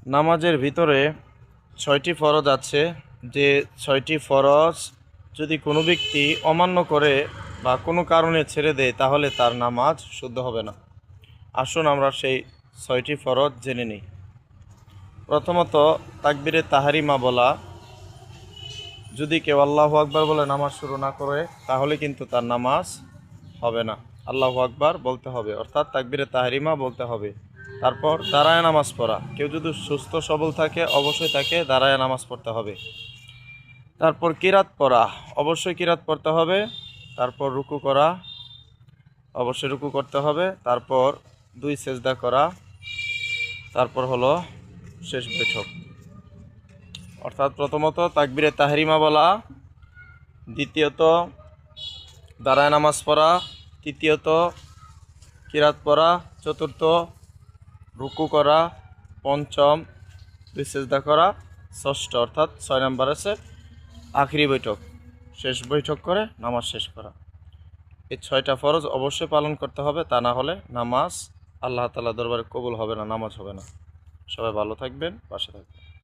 নামাজের ভিতরে ৬টি ফরজ আছে, যে ৬টি ফরজ যদি কোনো ব্যক্তি অমান্য করে বা কোনো কারণে ছেড়ে দেয় তাহলে তার নামাজ শুদ্ধ হবে না। আসুন আমরা সেই ৬টি ফরজ জেনে নিই। প্রথমত তাকবীরে তাহরিমা বলা। যদি কেউ আল্লাহু আকবার বলে নামাজ শুরু না করে তাহলে কিন্তু তার নামাজ হবে না। আল্লাহু আকবার বলতে হবে, অর্থাৎ তাকবীরে তাহরিমা বলতে হবে। তারপর দাঁড়ায় নামাজ পড়া। কেউ যদি সুস্থ সবল থাকে অবশ্যই তাকে দাঁড়ায় নামাজ পড়তে হবে। তারপর কিরাত পড়া, অবশ্যই কিরাত পড়তে হবে। তারপর রুকু করা, অবশ্যই রুকু করতে হবে। তারপর 2 সেজদা করা। তারপর হলো শেষ বৈঠক। অর্থাৎ প্রথমত তাকবীরে তাহরিমা বলা, দ্বিতীয়ত দাঁড়ায় নামাজ পড়া, তৃতীয়ত কিরাত পড়া, চতুর্থ রুকু করা, পঞ্চম 2 সেজদা করা, ষষ্ঠ অর্থাৎ 6 নম্বর আছে আখিরি বৈঠক, শেষ বৈঠক করে নামাজ শেষ করা। এই 6টা ফরজ অবশ্যই পালন করতে হবে, তা না হলে নামাজ আল্লাহ তাআলার দরবারে কবুল হবে না, নামাজ হবে না। সবাই ভালো থাকবেন, পাশে থাকবেন।